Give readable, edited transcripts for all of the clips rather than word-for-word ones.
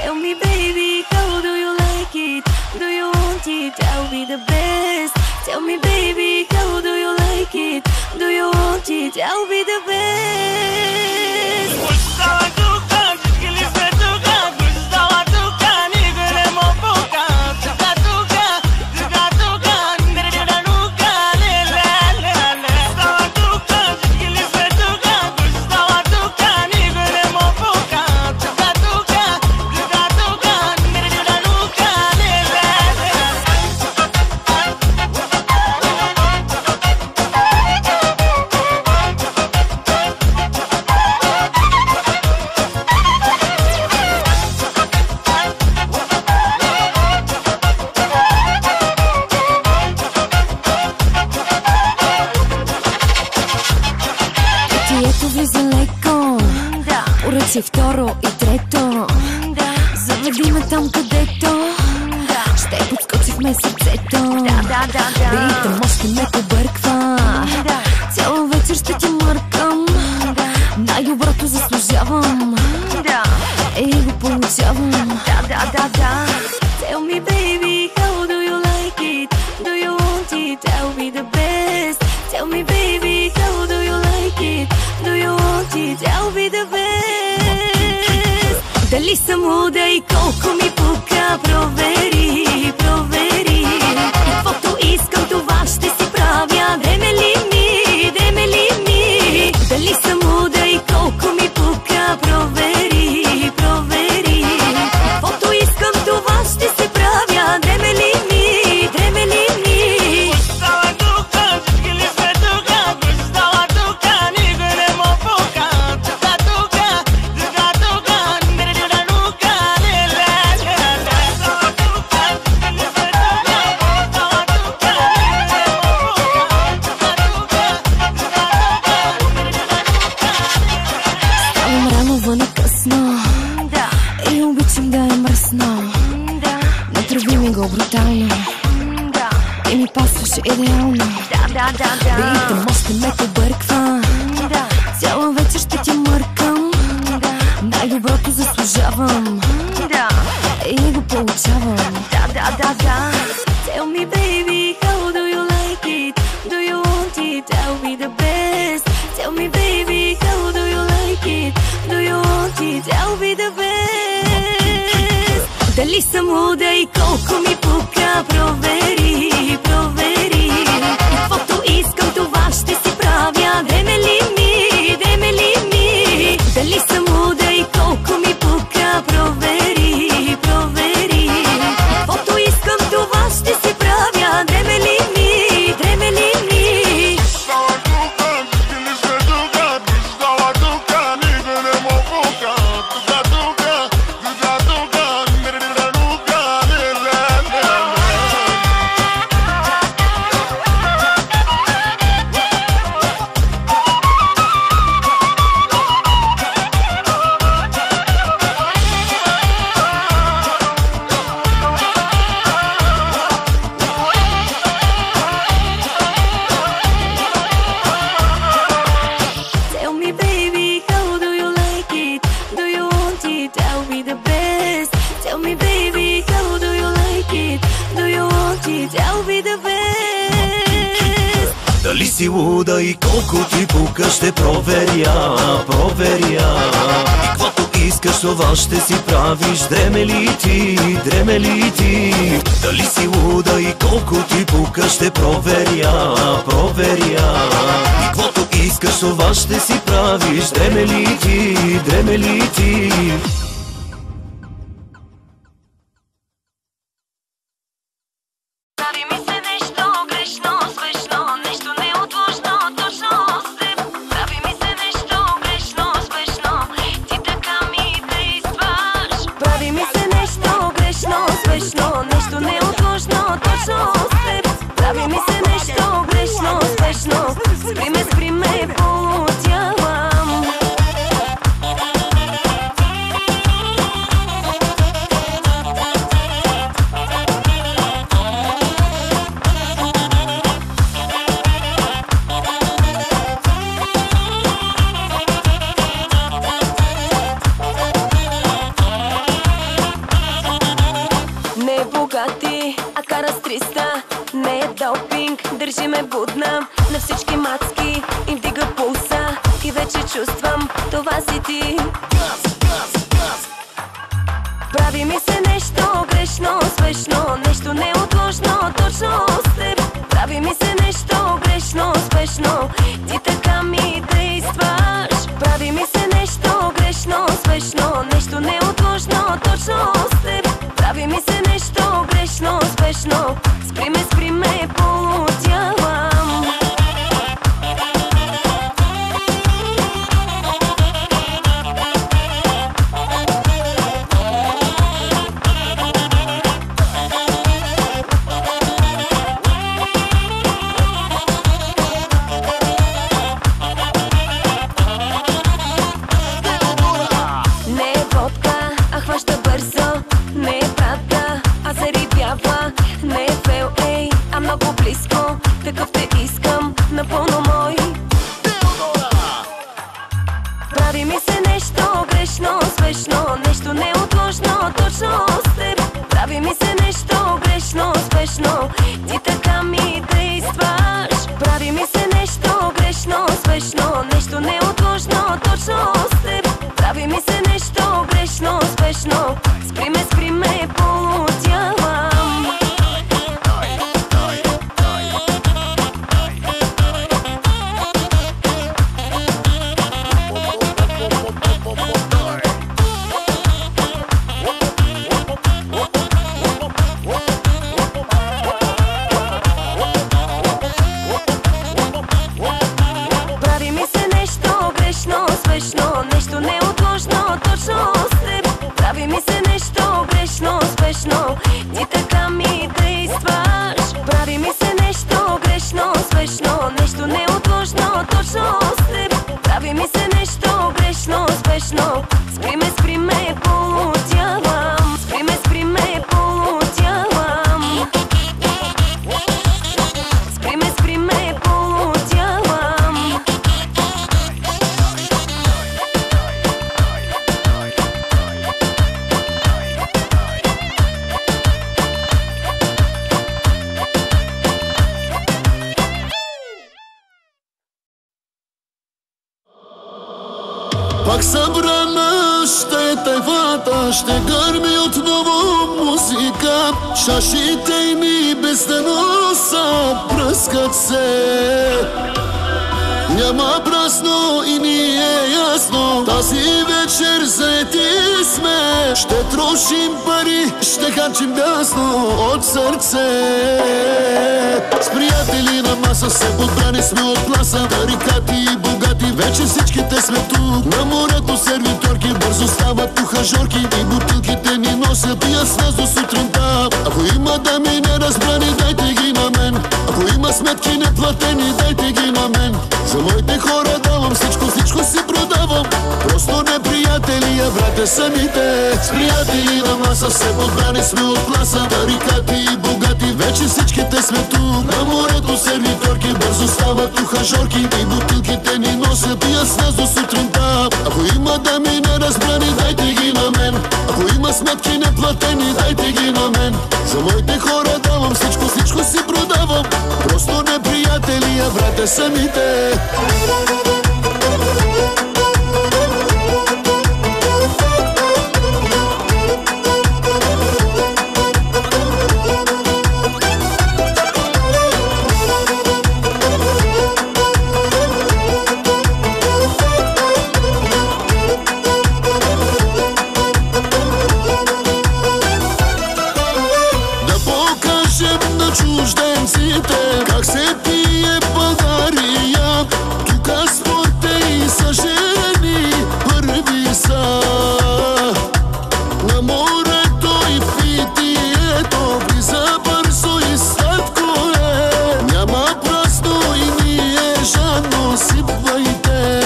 Tell me baby, how do you like it? Do you want it? I'll be the best. Tell me baby, how do you like it? Do you want it? I'll be the best. И второ и трето, заведи ме там където ще подскочихме сърцето. Ритъм още ме побърква, цяла вечер ще ти мъркам. Най-доброто заслужавам и го получавам. Tell me baby, how do you like it? Do you want it? I'll be the best. Tell me baby, how do you like it? Do you want it? I'll be the best. Дали съм луда и колко ми пука, провери, провери. Каквото искам, това ще си правя. Дреме ли ми, дреме ли ми? Дали съм луда и колко ми пука, провери, провери. Каквото искам, това ще си правя. Дреме ли ми, дреме ли ми? Брутално и ми пасваше идеално. Ритъм още ме побърква, цяла вечер ще ти мъркам. Най-доброто заслужавам и го получавам. Tell me baby, how do you like it? Do you want it? I'll be the best. Tell me baby, how do you like it? Do you want it? I'll be the best. Дали съм луда и колко ми пука, провери, провери. Каквото искам, това ще си правя. Дреме ли ми, дреме ли ми? Дали съм луда и колко ми пука, провери, провери. Каквото искам, това ще си правя. Дреме ли ми, дреме ли ми? Дали си луда и колко ти пука, ще проверя, проверя. И каквото искаш, това ще си правиш. Дреме ли ти, дреме ли ти? Дали си луда и колко ти пука, ще проверя, проверя. И каквото искаш, това ще си правиш. Дреме ли ти, дреме ли ти? Спри ме по тялам. богати, а кара с 300. Не е допинг, държи ме будна. На всички мацки им вдига пулса. И вече чувствам, това си ти. Прави ми се нещо грешно, спешно, нещо неотложно, точно с теб. Прави ми се нещо грешно, спешно, ти така ми действаш. Прави ми се нещо грешно, спешно, нещо неотложно, точно с теб. Прави ми се нещо грешно, спешно, спри ме, полудявам. Такъв те искам, напълно мой. Прави ми се нещо грешно, спешно, нещо неотложно, точно с теб. Прави ми се нещо грешно, спешно, ти така ми действаш. Прави ми се нещо грешно, спешно, нещо неотложно, точно с теб. Прави ми се нещо грешно, спешно, спри ме, полудявам. Нещо неотложно, точно с теб. Прави ми се нещо грешно, спешно, ти така ми действаш. Прави ми се нещо грешно, спешно, нещо неотложно, точно с теб. Прави ми се нещо грешно, спешно, спри ме, полудявам. Спри ме, полудявам. Спри ме, полудявам. Пак събрана ще е тайвата, ще гърми отново музика. Чашите ни без да носа пръскат се. Няма празно и ни е ясно, тази вечер заети сме. Ще трошим пари, ще харчим бясно от сърце. С приятели на маса се подбрани сме от класа. Тарикати и богати, вече всичките сме тук. На морето сервиторки бързо стават ухажорки. И бутилките ни носят и с нас до сутринта. Ако има дами неразбрани, дайте ги на мен. Ако има сметки неплатени, дайте ги на мен. За моите хора давам всичко, всичко си продавам. Просто не приятели, а братя самите. С приятели на маса се подбрани сме от класа. Тарикати и богати, вече всичките сме тук. На морето сервиторки бързо стават ухажорки. И бутилките ни носят и с нас до сутринта. Ако има дами неразбрани, дайте ги на мен. Ако има сметки неплатени, дайте ги на мен. За моите хора давам всичко, всичко си продавам. Просто не приятели, а братя самите. Как се пие България, тук спорте и са жени първи са. На морето и в питието влиза бързо и сладко е. Няма празно и ние жадно сипвайте.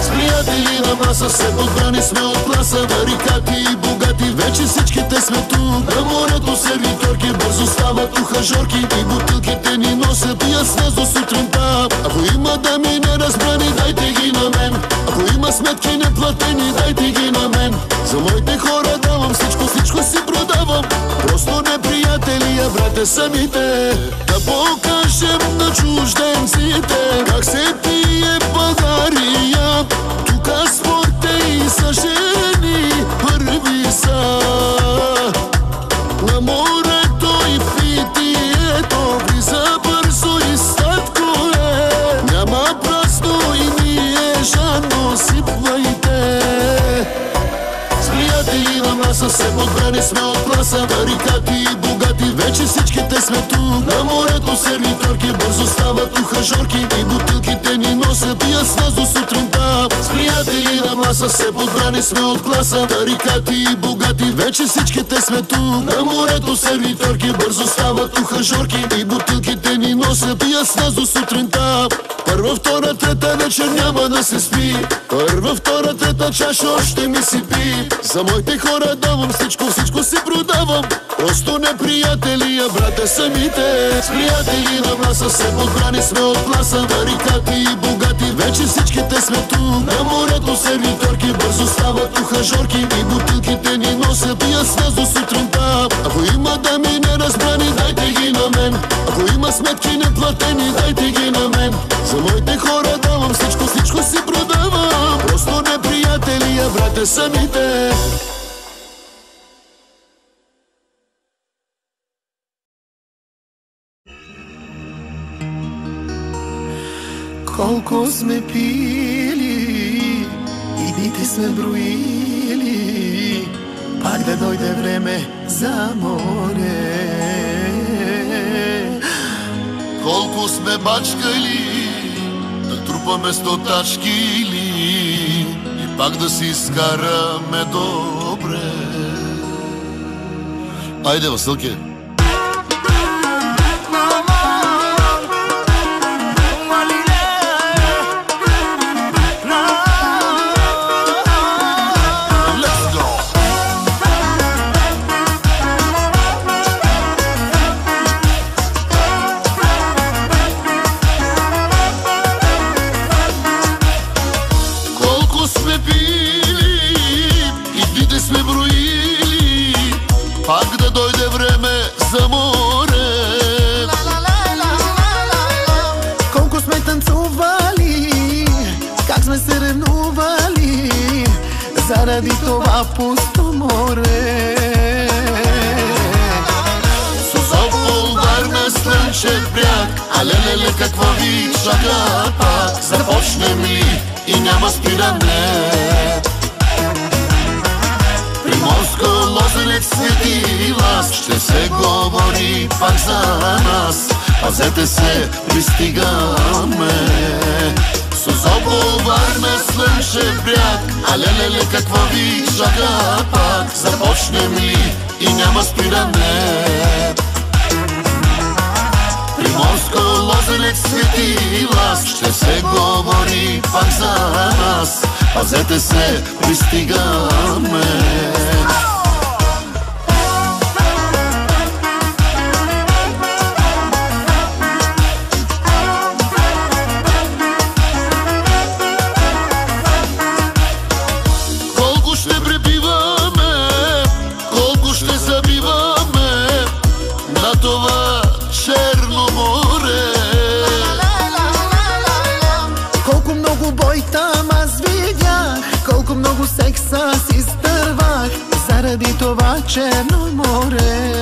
С приятели на маса се подбрани сме от класа. Тарикати и богати, вече всичките сме тук. На морето сервиторки бързо стават ухажорки. И бутилките ни носят и с нас до сутринта. Ако има дами неразбрани, дайте ги на мен. Ако има сметки неплатени, дайте ги на мен. За моите хора давам всичко, всичко си продавам. Просто брате, самите. Да покажем на чужденците как се пие България. Тука спорте и са жени първи са. На морето и в питието влиза бързо и сладко е. Няма празно и ние жадно сипвайте. С приятели на маса се подбрани сме от класа. Тарикати и богати, вече всичките сме тук. На морето сервиторки бързо стават ухажорки и бутилките ни носят пия с нас до сутринта. С приятели на маса се подбрани сме от класа. Тарикати и богати, вече всичките сме тук. На морето сервиторки бързо стават ухажорки и бутилките ни носят пия с нас до сутринта. Първа, втора, трета вечер няма да се спи. Първа, втора, трета чаша още ми си пи. За моите хора давам всичко, всичко си продавам. Просто не приятели, а брате, самите. С приятели на маса се подбрани сме от класа. Тарикати и богати, вече всичките сме тук. На морето сервиторки бързо стават ухажорки и бутилките ни носят пия с нас до сутринта. Ако има дами неразбрани, дайте ги на мен. Ако има сметки неплатени, дайте ги на мен. За моите хора давам всичко, всичко си продавам. Просто не приятели, а брате, самите. Колко сме пили и дните сме броили, пак да дойде време за море. Колко сме бачкали, да трупаме 100 тачки и пак да си изкараме добре. Айде, Василке! Пак да дойде време за море. Колко сме танцували, как сме се ревнували заради това пусто море. Созопол, Варна, Слънчев бряг, а леле, какво ви чака пак? Започнем ли и няма спиране? Приморско, Лозенец, Свети Лаз, ще се говори пак за нас. Пазете се, пристигаме. Созопол, Варна, Слънчев бряг, а леле, какво ви чака пак? Започнем ли и няма спиране? Приморско, Лозенец, Свети Лаз, ще се говори пак за нас. Пазете се, пристигаме. Колко ще пребиваме, колко ще забиваме на това черно море. Колко много бой там аз видях, колко много секса си стървах заради това черно море.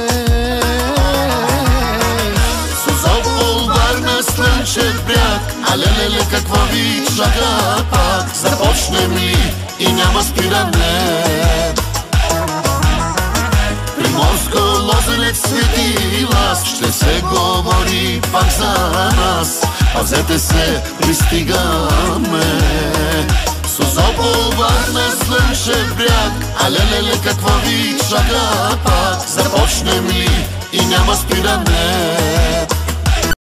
Созопол, Варна, Слънчев бряг, а леле, какво ви чака пак? Започнем ли и няма спиране? Приморско, Лозенец, Свети Лаз, ще се говори пак за нас. Пазете се, пристигаме. Созопол, Варна, Слънчев бряг, а леле, какво ви чака пак? Започнем ли и няма спиране?